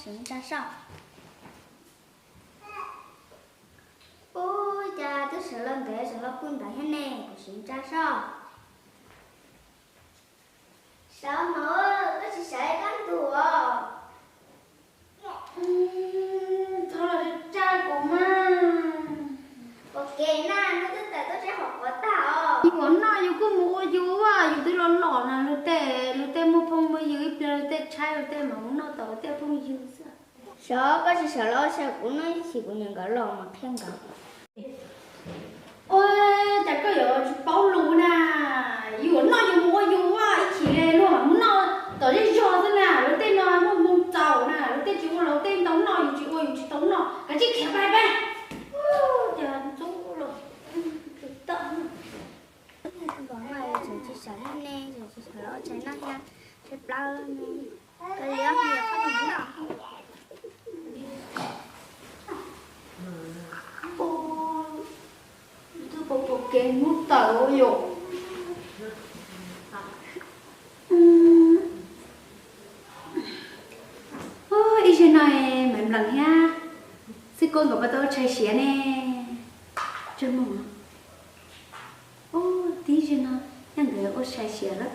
sướng ra sao. Ôi cha, tôi sợ lần kể sợ lo quân tại hết nè, có sướng ra sao. Sao mà có chỉ sợ cắn tùa. Thôi là cha của má. Ok na, nó tức là tôi sẽ học có tao. Thì có nào dù có mua dù à, dù tôi lo lọ là lúc tê mua phong mới dưới, lúc tê chai lúc tê mà muốn nó tao tê phong dưới sao. Sợ có chỉ sợ lo sợ của nó chỉ của những cái lò mà khen cả. Ôi, chả có giờ bao lù nè, dù nó dù mua dù à, ít chỉ lên luôn mà muốn nó tao đi cho thế nào, lúc tê nó muốn giàu nè, lúc tê chỉ có lúc tê tống nó, dù chỉ tống nó, cái chiếc khép bài bài. Chà, chú rồi, tận. Có ngày rồi chỉ sợ hết nè, rồi chỉ sợ lo trái nó nha, sẽ bao nè. Cái gì đó thì có đồng nào. Tôi kê nút tàu rồi. Ý trên này mềm lần nha. Sư cô của bà tôi chạy xế nè. Chân mồm. Tí trên nó nhăn người ô chạy xế đó.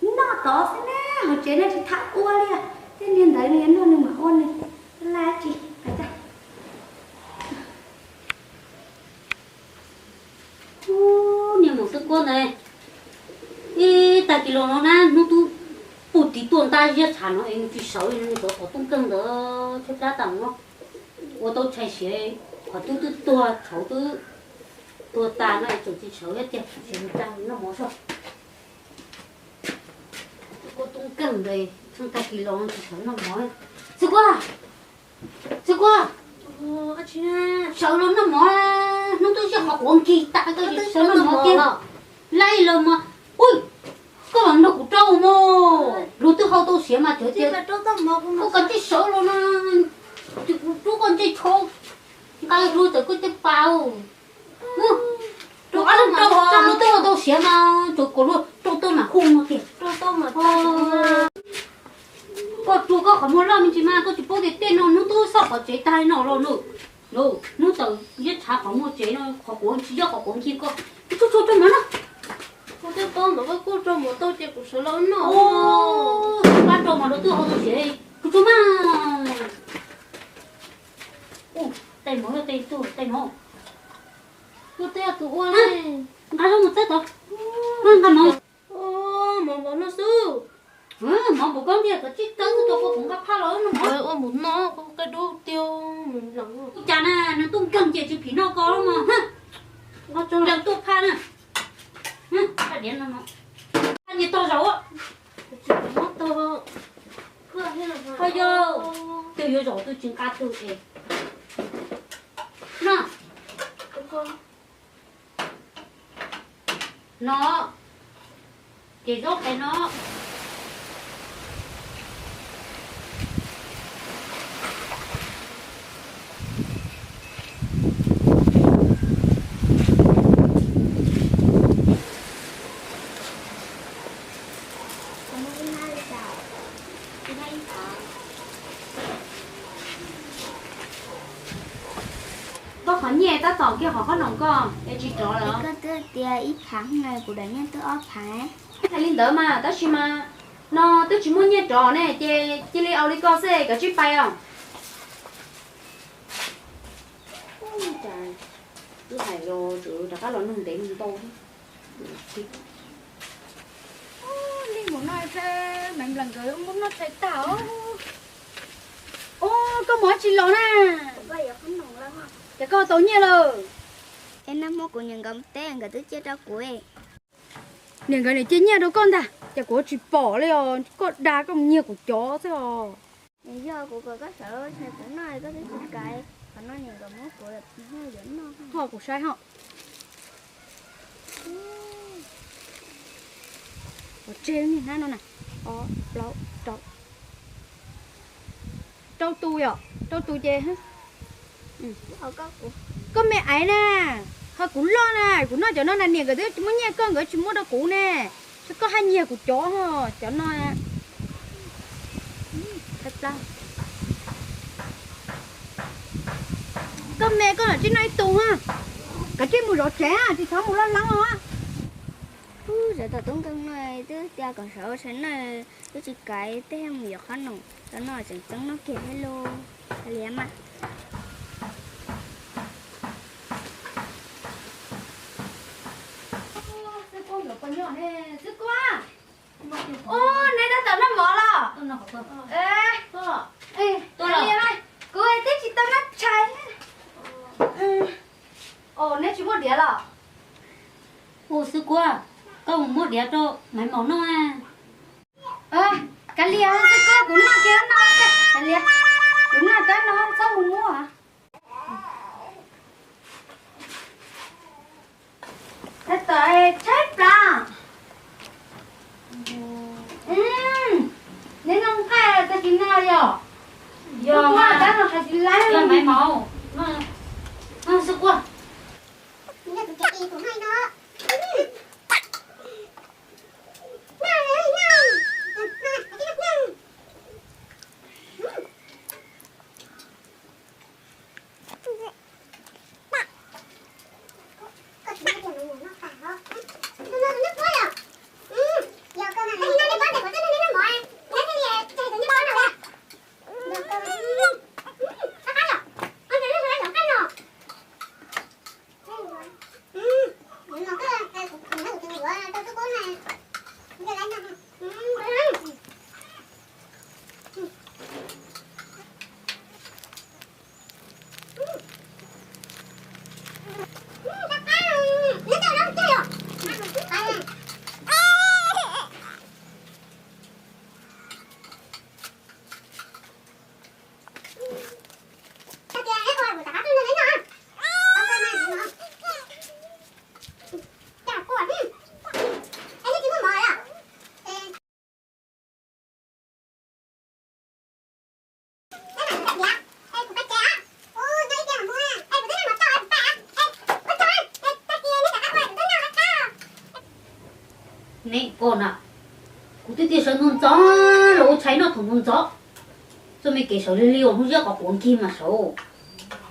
Nó to thế nè, hồi chế này thì thắt ua đi à. Thế nên đấy nên nó nhưng mà ôn này. Là chị, phải ta. Nhiều một sức quân này, tại cái lò nó nó tu bút tí tuần ta giết thằng nó anh chỉ sáu anh có tung cân đó chết ra tầm nó, ô tô chạy xe, họ tu tua cháu tua ta này chỗ chỉ sáu hết chứ, xem ta nó mất rồi, có tung cân đây, thằng ta cái lò chỉ sáu nó mất, sức quá. Chị nè. Sợ lắm nó mỏ nó tôi sẽ học quần kỳ tại cái gì sợ nó mỏ kia lấy rồi mà ui có lần nó cũng trâu mà rồi tôi hậu tôi xỉa mà thế chứ có cái cái sợ luôn nó chú con chơi chó cái rồi tới cái bao tôi ăn trâu trong tôi xỉa mà tôi có luôn tôi mà khung nó kìa Tôi mà có chú có không muốn làm gì mà có chỉ bố để tên nó tôi sao có chế tay nó rồi nó tự giết thả không một chế nó khó cuốn chỉ cho khó cuốn chỉ có chú mà nó cô cho tôi mà cô cho một tôi chỉ của số lớn nó ban đầu mà nó tôi không chế chú mà tay mới tay nó cô tay tụ ơi ăn một tết rồi ăn mà mà bọn nó sư mà bố con kia cái chiếc tấn tôi cũng gặp phá lớn nó ơi ôi một nó có cái đô tiêu mình lắm rồi chả nè nó tung cần chỉ phí nó có mà nó cho lần tôi pha nè cái điện nó ăn như to rồi á nó to thôi vô từ vô rồi tôi chừng cá tôi kì nó chỉ rốt cái nó có khó nhẹ ta tỏ kia họ có nồng con để chị trọ là Cái tôi tia ít tháng này của đánh nhân tôi ốp phá. hay linh đỡ mà ta chỉ mà nó tôi chỉ muốn nhẹ trọ này chị lấy ao đi co xe cả chiếc bay không trời cứ phải rồi chứ đã có lần mình để mình tô đi một nơi thế mình lần rồi ông muốn nó chạy tảo có món chị lò nè Bây giờ không nồng lắm hả? để coi tối nhẹ rồi Em nó mua của những gấm tên cái tôi chết ra của em. những cái này chết nhẹ đâu con ta chả có chị bỏ lên rồi có đá còn nhiều của chó thế rồi Bây giờ của các sở xe của này có cái chút cái còn nó những gấm của là hơi dẫn nó không? họ của sai họ ở trên nhìn nó này lâu trâu tui à trâu tui chê hả có mẹ ấy nè họ cũng lo nè cũng nói cho nó là nhiều cái thứ chúng mới nghe con gửi chúng mua đâu cũ nè có hai nhiều của chó hả cho nó lắm. Con mẹ con ở trên này tù ha. Cái chuyện mùi rõ trẻ à, thì sao mùi lo lắng hả? Giờ tao tung cân này, tức tia còn sợ sến này, tức chỉ cái té em nhiều khăn nồng, tao nói chẳng chẳng nó kể hello, liếm à. Sư cô nhỏ con nhỏ này, sư cô à. Ô, này đã tao nó mở là. Tôi nó học Ê, tôi là là liếm ơi, cô ấy thích chị tao nó cháy. Ồ, này chị mua đĩa là. ô sư qua có một đĩa cho mấy món nó à Cái liếm sư cô cũng nó kia nó cái liếm cũng là cái nó sao muốn mua hả? Thế tới chết ra. Nên không khai là ta chỉ nào rồi. Giờ mà đã là phải chỉ lấy giờ mấy món nó sư qua Nhà tụi chị cũng hay đó. nè con à cụ tí tí sợ nôn gió lỗ cháy nó thủng nôn gió cho mấy cái sợ li liều nó rất có cuốn kim mà sợ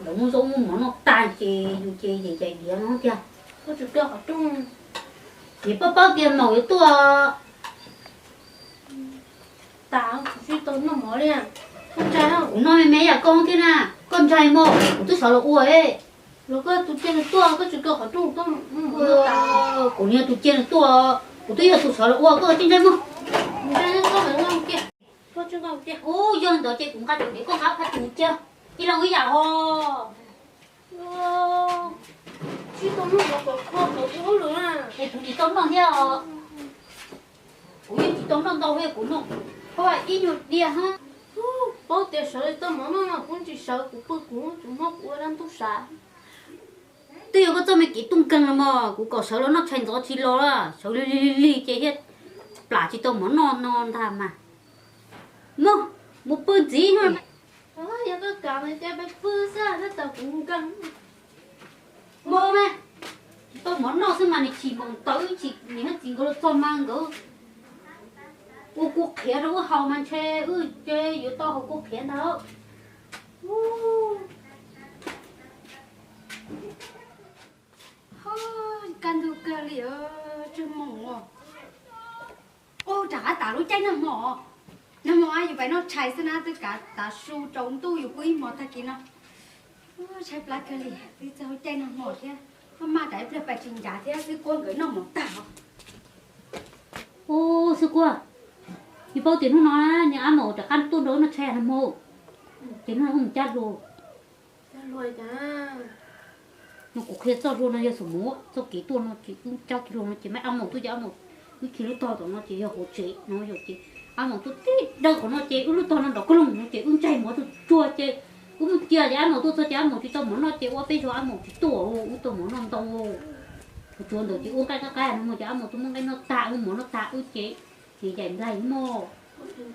đúng giống món nó tai chê dù chê gì chạy đĩa nó kìa Cô chụp được ở trong. thì bao tiền màu cái tua Tao suy tốn nó mở đi à. Không trái không? cũng nói mấy à con thế nè con trai mò cũng tôi sợ là ua ấy Nó có tụi trên tua có chụp được ở trong tao nó tao. cũng như tụi trên tua của tôi là tụi sợ là ua cơ trên đây mò Đây nó có phải không kia. Có chứ không kia. ô dân đó chị cũng khai được để con áo khai được chưa đi lòng cái giả ho Suy tốn nó có khó bố luôn à. thì tụi chị tốn bằng theo ủa chị tốn bằng đâu hay của nó có phải ít nhiều đi ha Bố tiền sợ tao mở mà cũng chỉ sợ của bữa cũng chúng nó của đang tu xả. tôi có cho mấy cái tung cân mà cũng có sợ nó thành gió chi lo là sợ li chế hết là chỉ tôm món non thà mà nó một bữa gì nữa Giờ có cả mấy cái bé phư ra nó tao cũng căng. mơ mà tôm món non xem mà này chỉ bằng tới chỉ những cái gì có cho mang cơ ô cuộc khé đâu có hào man chê chê yếu to học cuộc khé đâu Căn tu cơ li chưa mỏng à. Ô chả tao lúc cháy nó mỏ ai vậy nó chạy xin á tất cả ta su trống tuอยู่quý mỏ ta kia nó chạy plak cơ li đi sao cháy nó mỏ thế mà đại plak phải trình giá thế sư con gửi nó mỏ tao. ô sư qua thì bao tiền nó nói nhà ăn mổ chắc ăn tuôn đó nó che làm mổ tiền nó không chát rồi Rồi cả. nó cũng khé cho luôn nó giờ số múa cho kỹ tuôn nó chỉ cũng cho kỹ luôn nó chỉ mấy ăn mổ tôi cho ăn mổ cái kỹ lúc to rồi nó chỉ hỗ trợ nó rồi chỉ ăn mổ tôi tí đâu có nó chỉ lúc to nó đỏ cái lồng nó chỉ chạy mỏ tôi chua chỉ cũng kia thì ăn mổ tôi cho ăn mổ thì tôi mổ nó chỉ qua bên cho ăn mổ thì tổ tôi mổ nó to chuồn rồi chỉ uống cái nó mà chỉ ăn mổ tôi muốn cái nó tạ mổ nó tạ chỉ thì chạy lại mò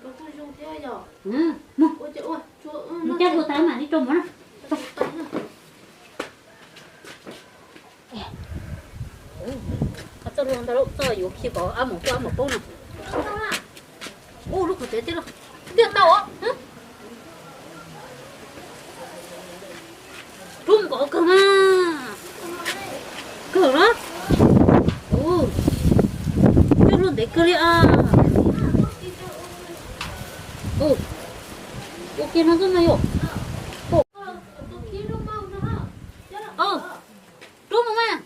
Có tôi dùng thế rồi. mò Ôi trời ơi, chúa nó chắc vô tay mà đi trông nó à tôi luôn đâu tôiอยู่khi bỏ ăn một bông này ô lúc có chết rồi tiếc đâu á cơ mà cơ đó ô cho luôn để cơ đi à ô ok nó rất này ô đúng không ạ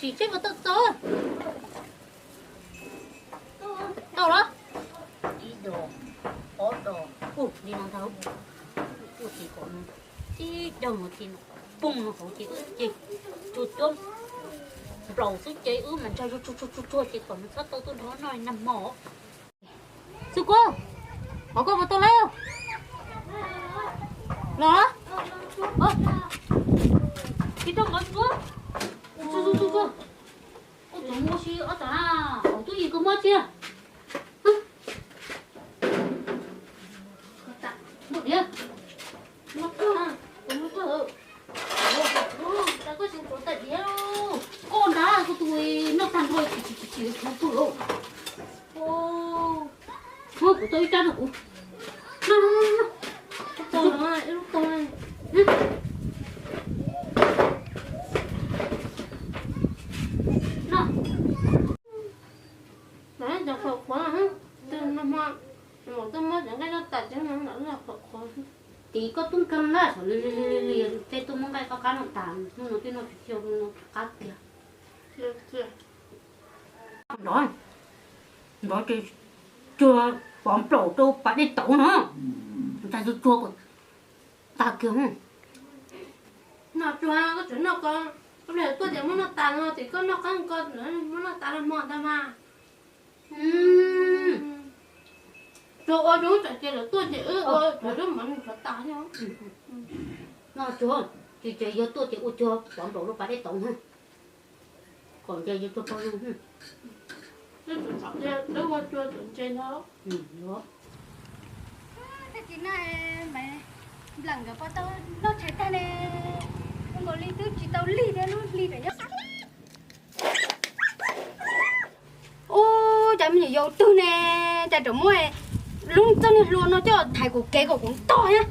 chỉ chết vào tận gió đâu đó đi đồ có đồ đi ngang thấu chỉ còn chỉ đâu một thì bung nó không chỉ chuột chôn rầu xuống chơi mình cho chua chỉ còn rất tôi nó nói nằm mỏ sư cô có con vào tôi lấy không đó cái trong con chúa chúa ôi chúng mua xí ở đó ở túi gì có mất chưa một đi mất cơ không mất ta có xin chỗ tại đĩa đâu con đá của tôi nó thành thôi chỉ không thử ô thôi của tôi cho nó nó lúc tôi đấy giờ phật quá hả từ năm hoa một tôi mất những cái nó tạt chứ nó là phật quá tí có tung cân đó liền thế tôi muốn cái có cá nó tàn nó cái nó chiều nó cắt kìa đó đó thì chưa bóng trổ tôi phải đi tấu nó ta giúp chua của ta kiểu nó chua có chuyện nó con có lẽ tôi chỉ muốn nó tàn thôi thì có nó con nữa muốn nó tàn là mòn ta mà rồi ôi đúng tại kia là tôi chỉ ôi rồi đó mà mình phải tàn nhau nó chua thì chỉ vô tôi chỉ ôi chua bóng trổ nó phải đi tấu ha còn chơi vô tôi coi luôn nó phải tàn ra nó qua chua chuyện trên đó đó thế chị này mày lần gặp tao nó chạy ta nè không có ly tứ chỉ tao ly đấy nó ly rồi nhá ô chạy mình vô tư nè chạy trộm mồi lung tung luôn nó cho thầy của kế của cũng to nhá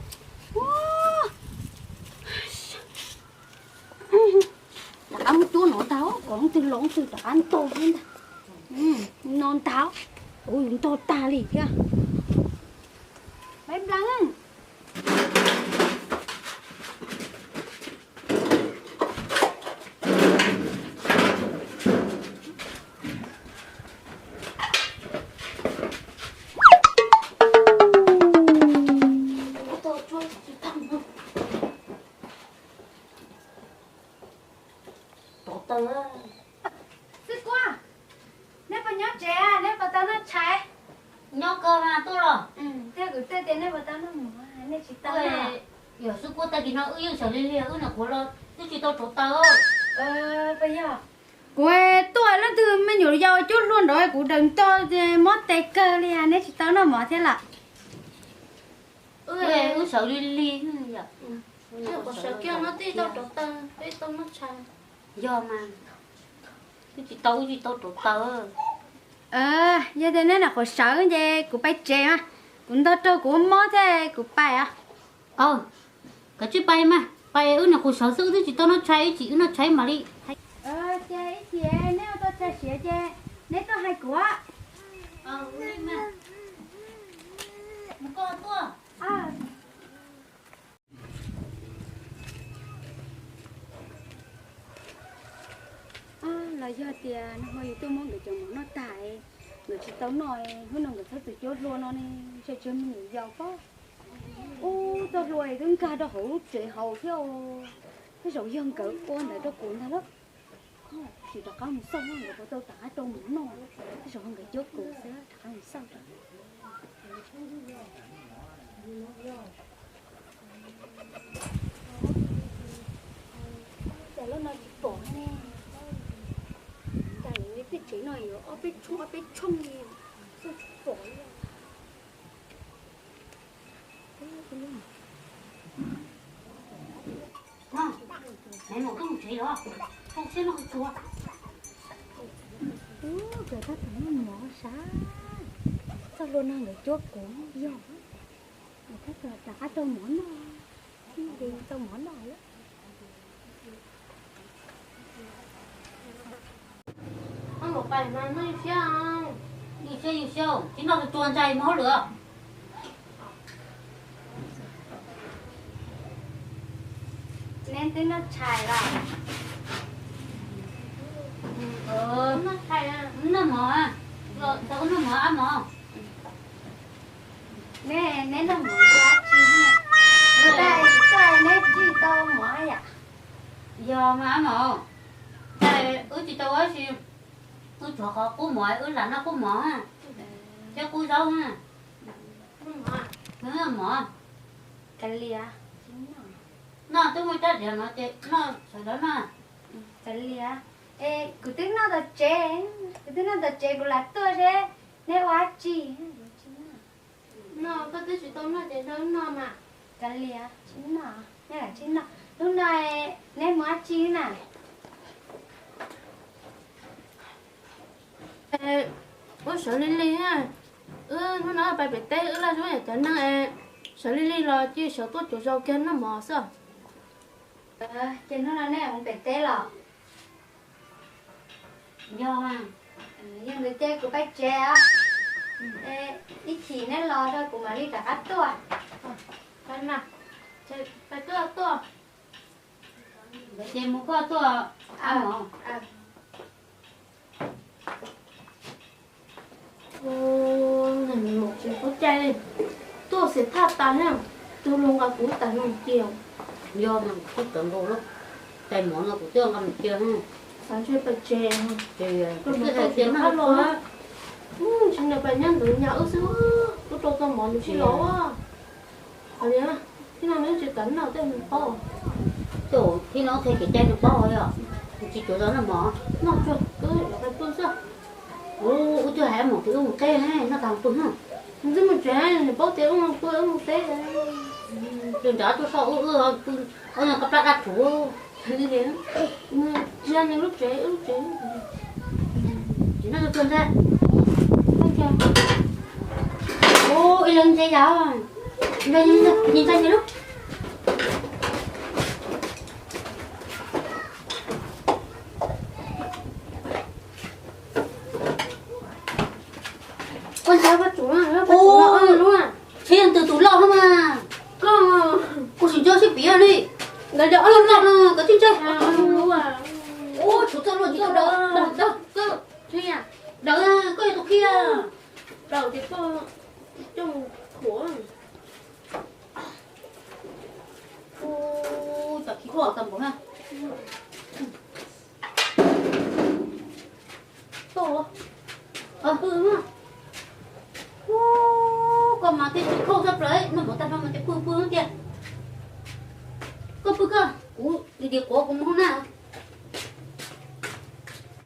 là ăn chúa nó táo còn từ lỏng từ đã ăn to hơn non táo ôi to ta lì kìa mấy lăng Sức quá nếu mà nhớ trẻ nếu mà tao nó chạy nhóc cơ mà tôi rồi thế gửi tên tiền nếu mà tao nó mua nếu chỉ tao nó giờ sức cô ta thì nó yêu sợ liên liên là của lo tôi chỉ tao chỗ tao bây giờ quê tôi nó từ mình nhủ dâu chút luôn rồi cũng đừng cho mót tay cơ đi à nếu chỉ tao nó mở thế là sợ liên liên có sợ kia nó tí tao chỗ tao tí tao nó chạy do mà tôi chỉ tao chỗ tao giờ thế nên là có sợ gì cũng bay chè mà cũng tao cho cũng mót thế cũng bay à cái chiếc bay mà bay là của sợ sự thì chỉ tao nó cháy mà đi chè nếu tao chè xỉa chè nếu tao hay quá đi mà một con tua là do tiền hồi tôi muốn để cho nó tại người chị tao nói hôm nào người ta tự chốt luôn nó này cho mình giàu có tao rồi đứng ca đó hổ chị hầu theo cái rượu dân cỡ con này đó cuộn ra đó chỉ đã có một sông người ta tao tả trong một nồi cái rượu người chốt cuộn sẽ thả một sông rồi nó nói bỏ nè biết chế này ở biết chung gì sao phổi mẹ một cái chế đó không xem nó chua người ta thấy nó nhỏ xá sao luôn người chốt cũng giàu người ta đã cho món nó thì tao món này á. Ăn một bài mà nó sao? Yêu siêu, chỉ nó tuần dài máu lửa. Nên tôi nó chài rồi. Nó thay à? Nó mỏ, rồi tao nó mỏ ăn mỏ. Nên nó mỏ quá chi nè. Đây nên chi tao mỏ à? Giờ mà ăn mỏ, đây chỉ tao ấy thì cho họ cú mỏ, là nó cú mỏ ha, cho cú rau ha, nó mỏ. Cái lia. Nó tôi mới trả tiền nó chị, nó sau đó nó. Cái lia. Ê, cứ tính nó là chế của là tôi thế. Nên quá chi. Nó có tới chỉ tao nó để nó mà. Cái lia. Chính nó. Nên là chính nó. Lúc này nên quá chi này. Ôi sợ Lily ha. Nó nói bài bể té là số này chẳng năng sợ Lily là chứ sợ tốt chỗ rau kia nó mò sao? Trên nó là nè không phải té lọ. Do mà. Nhưng người té của bác trẻ á. Ít chỉ nên lo thôi của mà đi cả ắt tôi. Cái nào? Bài tôi. Vậy thì mua có tôi ăn mỏ. Ngày một chỉ có chay tôi sẽ thả tàn ha. Tôi luôn cả củ tàn luôn chiều. Do mà cái tưởng đồ lúc tay mỏ nó cũng tương ăn chưa ha. Sáng chơi bài chè. Thì Tôi cứ tôi thấy sẽ tiếng hát hát luôn luôn á. Chúng này bài nhân từ nhà ước xíu. Tôi cho tao món được chứ lỗ á. Ở đây á. Thế nào nếu chỉ cắn nào tên mình to. Chỗ khi nó thấy cái chai được bao rồi à. Chỉ chỗ đó là mỏ. Nó chưa cứ là cái tôi sao. Ô, chưa hả một thứ một tê ha, nó càng tuần ha. Nhưng mà trẻ thì bố té uống tôi uống một té đấy. Đừng đó tôi sao ở nhà cặp đặt chủ. Đi đến. Ra những lúc trẻ. Chỉ nó được tuần ra. Không chưa. Ô, ý lần dây giáo à. Nhìn ra như lúc. Con cháu bắt chủ nó đúng à? Thiên từ tủ lọ không à. Cô chỉ cho xếp bia đi. Đấy đó Con lọ nó cái chân chơi. đúng à? Ô, chú cho luôn, chú đâu. Thế à? Đâu ra, có gì tụi kia. Đầu thì có trong khổ. Ô, chả khí khổ tầm bố ha. Tổ. Mà. Ô, còn mà cái khâu sắp đấy, nó một tay mà cái phương kia. Cơ. Ủa, đi đi của cũng không nào.